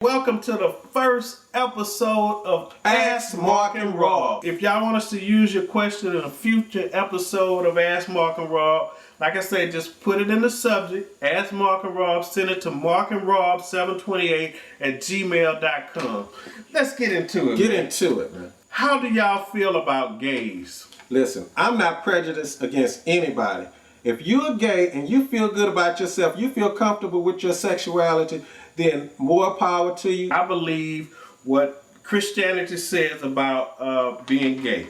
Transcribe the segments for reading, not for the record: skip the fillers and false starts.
Welcome to the first episode of Ask Mark and Rob. If y'all want us to use your question in a future episode of Ask Mark and Rob, like I said, just put it in the subject, Ask Mark and Rob, send it to markandrob728@gmail.com. Let's get into it, Get into it, man. How do y'all feel about gays? Listen, I'm not prejudiced against anybody. If you're gay and you feel good about yourself, you feel comfortable with your sexuality, then more power to you. I believe what Christianity says about being gay.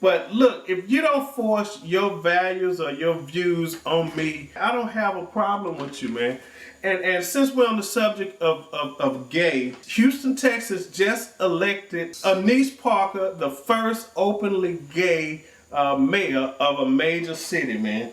But look, if you don't force your values or your views on me, I don't have a problem with you, man. And since we're on the subject of gay, Houston, Texas just elected Anise Parker, the first openly gay mayor of a major city, man.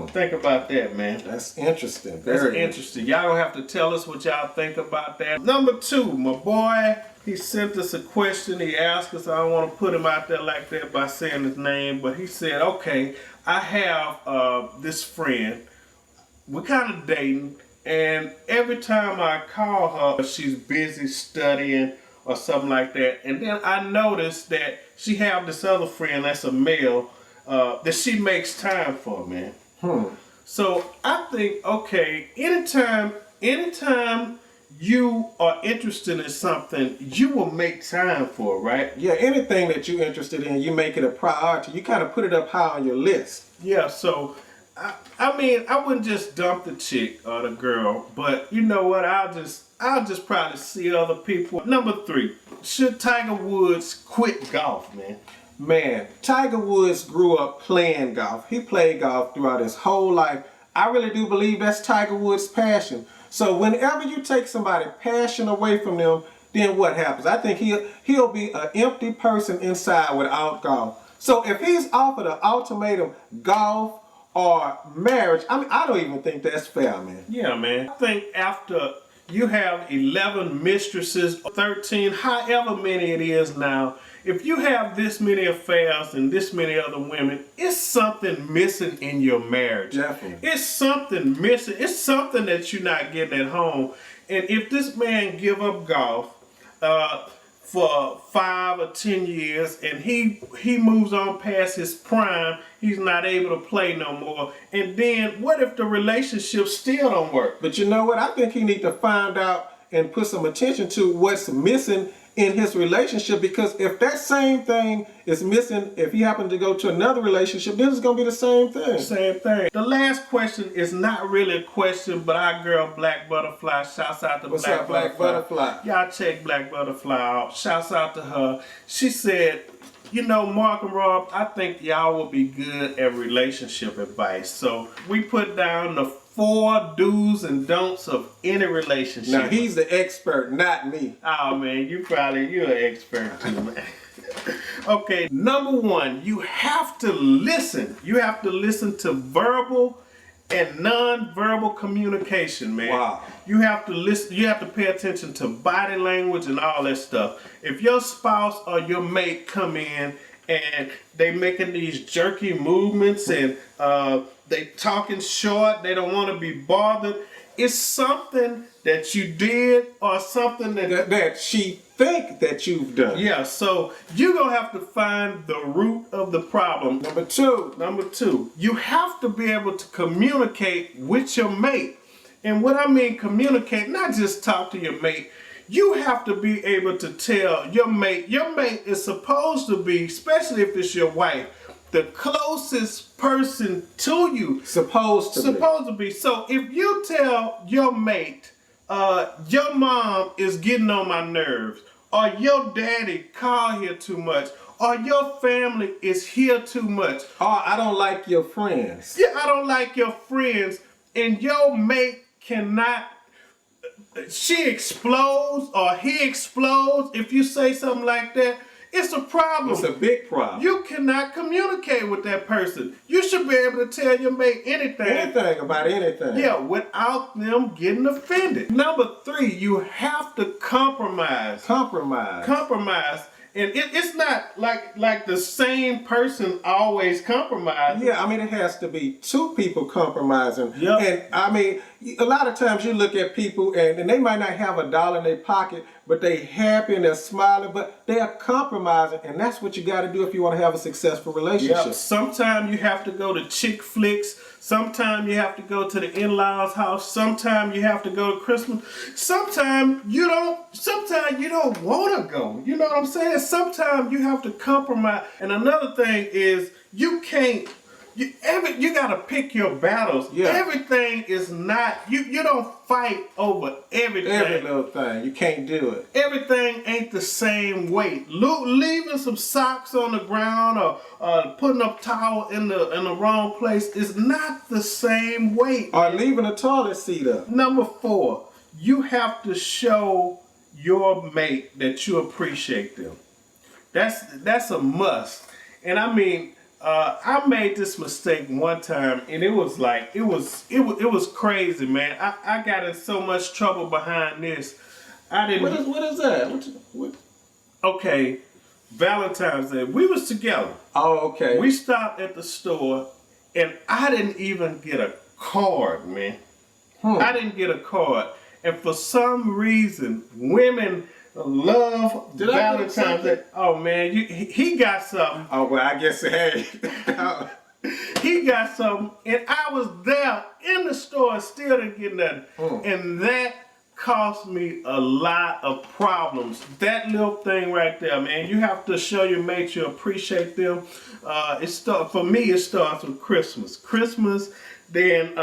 Think about that, man. That's interesting. That's interesting. Y'all don't have to tell us what y'all think about that. Number two, my boy, he sent us a question. He asked us, I don't want to put him out there like that by saying his name, but he said, okay, I have this friend. We're kind of dating, and every time I call her, she's busy studying or something like that. And then I noticed that she have this other friend that's a male that she makes time for, man. So I think, okay, anytime you are interested in something, you will make time for it, right? Yeah, anything that you're interested in, you make it a priority. You kind of put it up high on your list. Yeah, so I mean, I wouldn't just dump the chick or the girl, but you know what? I'll just probably see other people. Number three, should Tiger Woods quit golf, man? Man, Tiger Woods grew up playing golf. He played golf throughout his whole life. I really do believe that's Tiger Woods' passion. So whenever you take somebody's passion away from them, then what happens? I think he'll be an empty person inside without golf. So if he's offered an ultimatum, golf or marriage, I mean, I don't even think that's fair, man. Yeah, man. I think after you have 11 mistresses, 13, however many it is now, if you have this many affairs and this many other women, it's something missing in your marriage. Definitely. It's something missing. It's something that you're not getting at home. And if this man give up golf for 5 or 10 years and he moves on past his prime, he's not able to play no more. And then what if the relationship still don't work? But you know what? I think he needs to find out and put some attention to what's missing in his relationship, because if that same thing is missing, if he happened to go to another relationship, then it's going to be the same thing. Same thing. The last question is not really a question, but our girl Black Butterfly, shouts out to What's up, Black Butterfly? Y'all check Black Butterfly out. Shouts out to her. She said, you know, Mark and Rob, I think y'all will be good at relationship advice. So we put down the 4 do's and don'ts of any relationship. Now he's the expert, not me. Oh man, you're an expert too, man. Okay, number 1, you have to listen. You have to listen to verbal and non-verbal communication, man. Wow. You have to listen. You have to pay attention to body language and all that stuff. If your spouse or your mate come in and they making these jerky movements and they talking short, they don't want to be bothered, it's something that you did or something that she think that you've done. Yeah, so you're going to have to find the root of the problem. Number two, you have to be able to communicate with your mate. And what I mean communicate, not just talk to your mate. You have to be able to tell your mate is supposed to be, especially if it's your wife, the closest person to you. Supposed to be. So if you tell your mate, your mom is getting on my nerves, or your daddy called here too much, or your family is here too much, or I don't like your friends. Yeah, I don't like your friends, and your mate cannot, she explodes or he explodes if you say something like that. It's a problem. It's a big problem. You cannot communicate with that person. You should be able to tell your mate anything. Anything about anything. Yeah, without them getting offended. Number 3, you have to compromise. Compromise. And it's not like the same person always compromises. Yeah, I mean, it has to be two people compromising. Yep. And I mean, a lot of times you look at people and they might not have $1 in their pocket, but they happy and they're smiling, but they are compromising. And that's what you got to do if you want to have a successful relationship. Yep. Sometimes you have to go to chick flicks. Sometimes you have to go to the in-laws' house. Sometimes you have to go to Christmas. Sometimes you don't want to go. You know what I'm saying? Sometimes you have to compromise. And another thing is you gotta pick your battles. Yeah. Everything is not, you don't fight over everything. Every little thing. You can't do it. Everything ain't the same weight. Leaving some socks on the ground or putting a towel in the wrong place is not the same weight. Or leaving a toilet seat up. Number 4, you have to show your mate that you appreciate them. That's a must. And I mean, I made this mistake one time, and it was crazy, man. I got in so much trouble behind this. What is that? What? Okay, Valentine's Day. We was together. Oh, okay. We stopped at the store, and I didn't even get a card, man. I didn't get a card, and for some reason, women love Valentine's Day. Oh man, he got something. Oh well, I guess hey. He got something, and I was there in the store and still didn't get nothing. And that cost me a lot of problems. That little thing right there, man. You have to show your mates you appreciate them. For me, it starts with Christmas. Christmas, then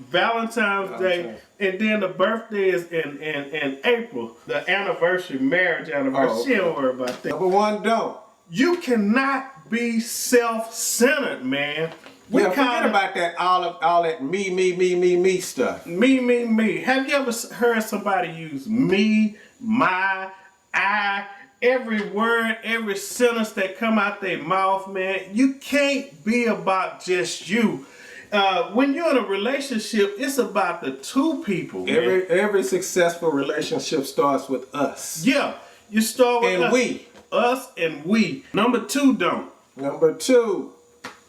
Valentine's Day, and then the birthday is in April. The anniversary, marriage anniversary. She don't worry about that. Number 1, don't. You cannot be self-centered, man. Forget about that all that me stuff. Me. Have you ever heard somebody use me, my, I? Every word, every sentence that come out their mouth, man. You can't be about just you. When you're in a relationship, it's about the two people, man. Every successful relationship starts with us. Yeah, you start with us. we. Us and we. Number 2, don't. Number 2,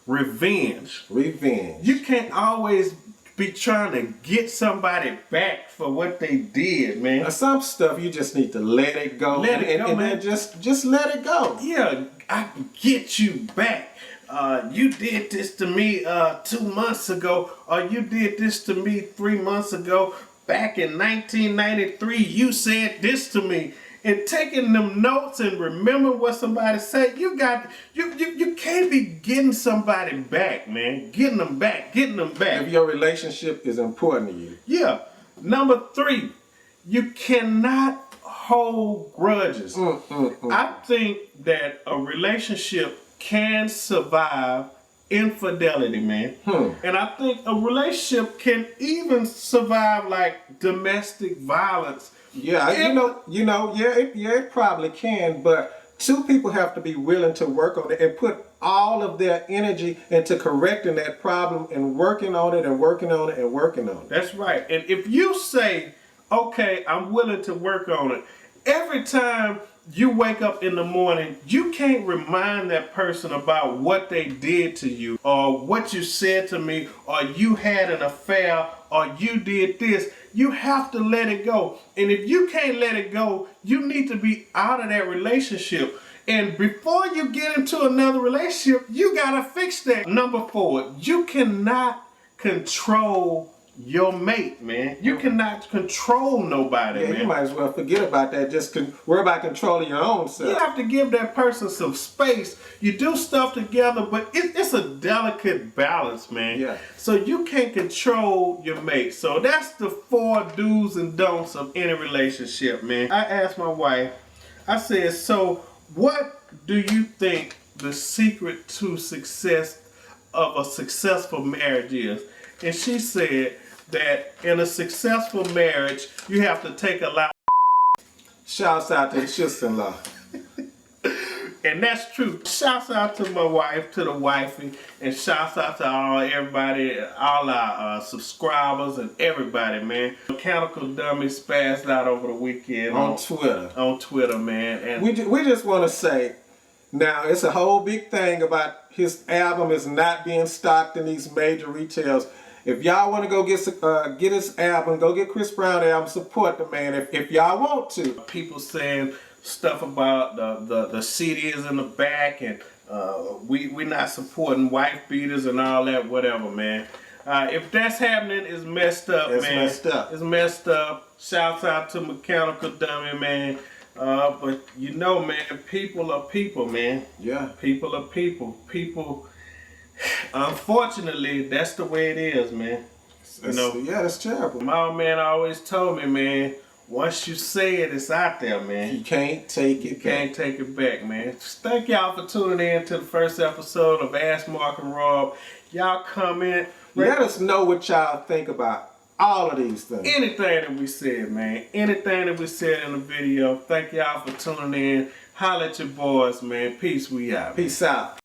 revenge. Revenge. You can't always be trying to get somebody back for what they did, man. Now, some stuff you just need to let it go. Let it go, man. Just let it go. Yeah, I can get you back. You did this to me 2 months ago, or you did this to me 3 months ago. Back in 1993, you said this to me. And taking them notes and remember what somebody said, you can't be getting somebody back, man. Getting them back. If your relationship is important to you. Yeah. Number 3, you cannot hold grudges. I think that a relationship can survive infidelity, man. And I think a relationship can even survive like domestic violence. Yeah, it probably can, but two people have to be willing to work on it and put all of their energy into correcting that problem and working on it and working on it and working on it. That's right. And if you say, okay, I'm willing to work on it, every time you wake up in the morning, you can't remind that person about what they did to you or what you said to me or you had an affair or you did this. You have to let it go. And if you can't let it go, you need to be out of that relationship. And before you get into another relationship, you gotta fix that. Number 4, you cannot control your mate, man. You cannot control nobody, man. You might as well forget about that. Just worry about controlling your own self. You have to give that person some space. You do stuff together, but it's a delicate balance, man. Yeah. So you can't control your mate. So that's the 4 do's and don'ts of any relationship, man. I asked my wife, I said, so what do you think the secret to success of a successful marriage is? And she said that in a successful marriage, you have to take a lot. Shouts out to the sister-in-law. And that's true. Shouts out to my wife, to the wifey, and shouts out to everybody, all our subscribers and everybody, man. Mechanical Dummy spazzed out over the weekend On Twitter. On Twitter, man. And we just want to say, now it's a whole big thing about his album is not being stocked in these major retailers. If y'all want to go get his album, go get Chris Brown album, support the man if y'all want to. People saying stuff about the CDs in the back, and we're not supporting wife beaters and all that, whatever, man. If that's happening, it's messed up, It's man. messed up. It's messed up. Shouts out to Mechanical Dummy, man. But you know, man, people are people, man. Yeah. People are people. People, unfortunately, that's the way it is, man. You know? Yeah, that's terrible. My old man always told me, man, once you say it, it's out there, man. You can't take it back. Can't take it back, man. Thank y'all for tuning in to the first episode of Ask Mark and Rob. Y'all comment. Let us know what y'all think about all of these things. Anything that we said, man. Anything that we said in the video. Thank y'all for tuning in. Holla at your boys, man. Peace, we out. Peace out.